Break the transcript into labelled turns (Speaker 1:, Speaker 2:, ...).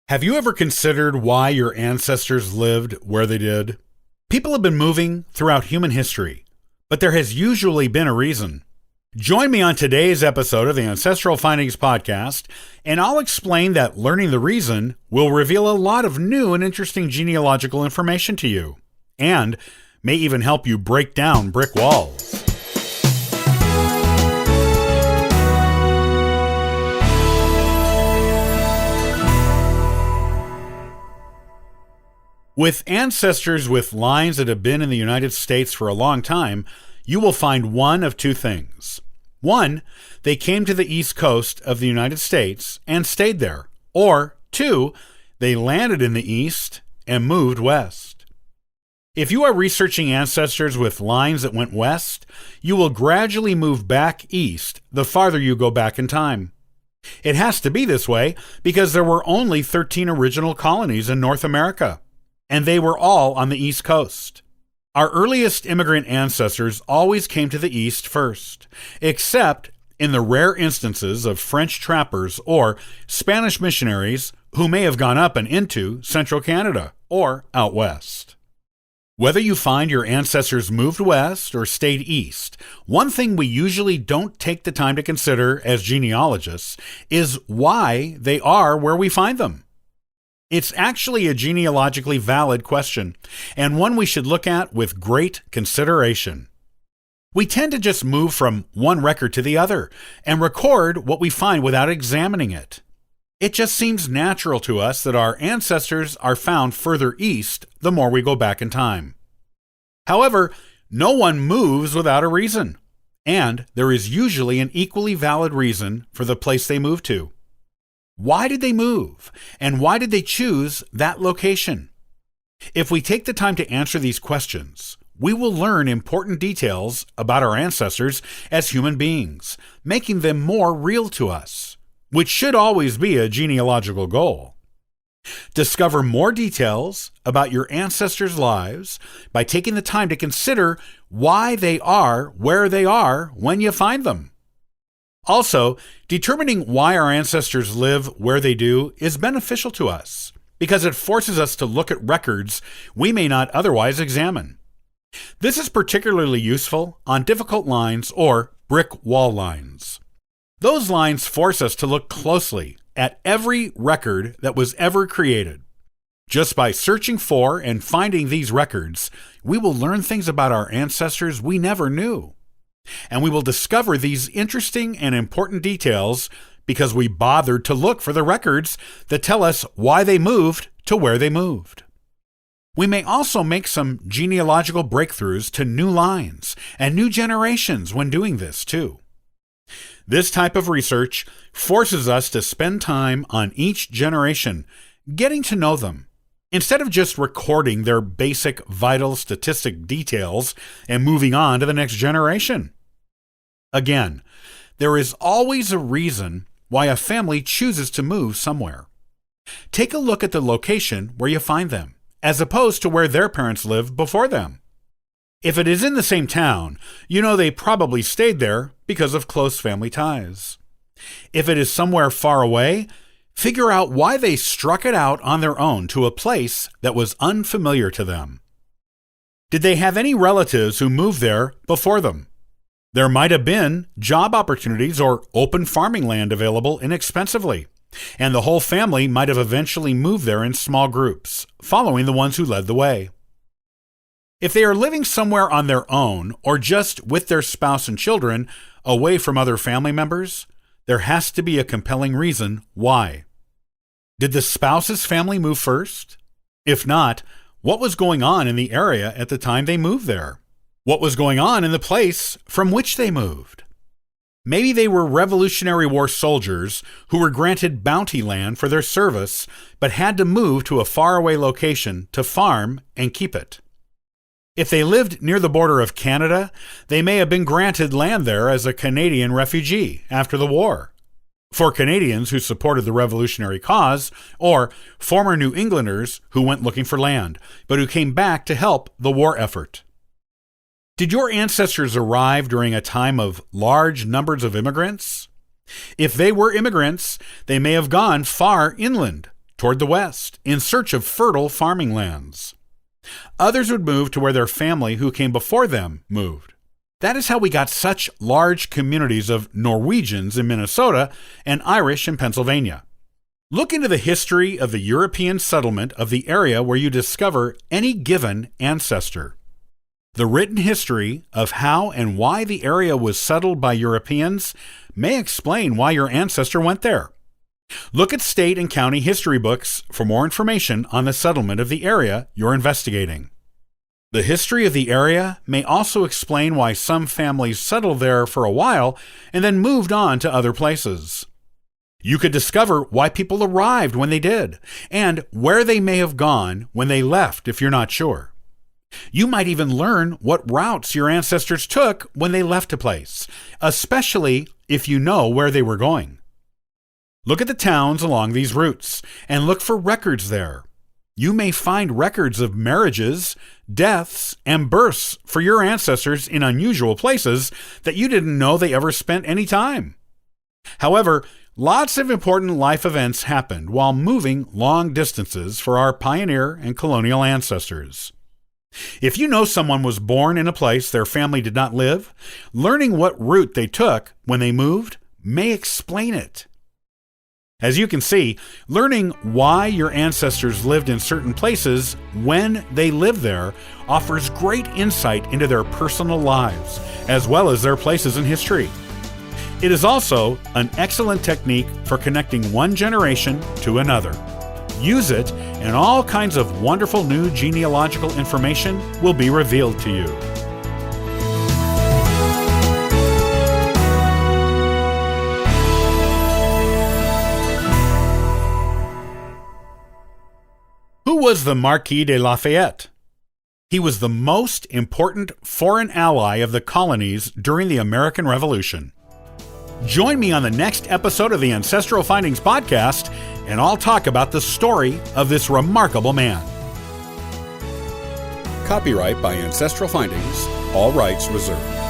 Speaker 1: Have you ever considered why your ancestors lived where they did? People have been moving throughout human history, but there has usually been a reason. Join me on today's episode of the Ancestral Findings Podcast, and I'll explain that learning the reason will reveal a lot of new and interesting genealogical information to you, and may even help you break down brick walls. With ancestors with lines that have been in the United States for a long time, you will find one of two things. One, they came to the East Coast of the United States and stayed there. Or two, they landed in the East and moved west. If you are researching ancestors with lines that went west, you will gradually move back east the farther you go back in time. It has to be this way because there were only 13 original colonies in North America, and they were all on the East Coast. Our earliest immigrant ancestors always came to the East first, except in the rare instances of French trappers or Spanish missionaries who may have gone up and into central Canada or out west. Whether you find your ancestors moved west or stayed east, one thing we usually don't take the time to consider as genealogists is why they are where we find them. It's actually a genealogically valid question, and one we should look at with great consideration. We tend to just move from one record to the other and record what we find without examining it. It just seems natural to us that our ancestors are found further east the more we go back in time. However, no one moves without a reason, and there is usually an equally valid reason for the place they move to. Why did they move? And why did they choose that location? If we take the time to answer these questions, we will learn important details about our ancestors as human beings, making them more real to us, which should always be a genealogical goal. Discover more details about your ancestors' lives by taking the time to consider why they are where they are when you find them. Also, determining why our ancestors live where they do is beneficial to us because it forces us to look at records we may not otherwise examine. This is particularly useful on difficult lines or brick wall lines. Those lines force us to look closely at every record that was ever created. Just by searching for and finding these records, we will learn things about our ancestors we never knew. And we will discover these interesting and important details because we bothered to look for the records that tell us why they moved to where they moved. We may also make some genealogical breakthroughs to new lines and new generations when doing this too. This type of research forces us to spend time on each generation, getting to know them, instead of just recording their basic vital statistic details and moving on to the next generation. Again, there is always a reason why a family chooses to move somewhere. Take a look at the location where you find them, as opposed to where their parents lived before them. If it is in the same town, you know they probably stayed there because of close family ties. If it is somewhere far away, figure out why they struck it out on their own to a place that was unfamiliar to them. Did they have any relatives who moved there before them? There might have been job opportunities or open farming land available inexpensively, and the whole family might have eventually moved there in small groups, following the ones who led the way. If they are living somewhere on their own or just with their spouse and children, away from other family members, there has to be a compelling reason why. Did the spouse's family move first? If not, what was going on in the area at the time they moved there? What was going on in the place from which they moved? Maybe they were Revolutionary War soldiers who were granted bounty land for their service, but had to move to a faraway location to farm and keep it. If they lived near the border of Canada, they may have been granted land there as a Canadian refugee after the war. For Canadians who supported the revolutionary cause, or former New Englanders who went looking for land, but who came back to help the war effort. Did your ancestors arrive during a time of large numbers of immigrants? If they were immigrants, they may have gone far inland toward the west, in search of fertile farming lands. Others would move to where their family who came before them moved. That is how we got such large communities of Norwegians in Minnesota and Irish in Pennsylvania. Look into the history of the European settlement of the area where you discover any given ancestor. The written history of how and why the area was settled by Europeans may explain why your ancestor went there. Look at state and county history books for more information on the settlement of the area you're investigating. The history of the area may also explain why some families settled there for a while and then moved on to other places. You could discover why people arrived when they did, and where they may have gone when they left if you're not sure. You might even learn what routes your ancestors took when they left a place, especially if you know where they were going. Look at the towns along these routes and look for records there. You may find records of marriages, deaths, and births for your ancestors in unusual places that you didn't know they ever spent any time. However, lots of important life events happened while moving long distances for our pioneer and colonial ancestors. If you know someone was born in a place their family did not live, learning what route they took when they moved may explain it. As you can see, learning why your ancestors lived in certain places when they lived there offers great insight into their personal lives, as well as their places in history. It is also an excellent technique for connecting one generation to another. Use it, and all kinds of wonderful new genealogical information will be revealed to you. Who was the Marquis de Lafayette? He was the most important foreign ally of the colonies during the American Revolution. Join me on the next episode of the Ancestral Findings podcast, and I'll talk about the story of this remarkable man. Copyright by Ancestral Findings, all rights reserved.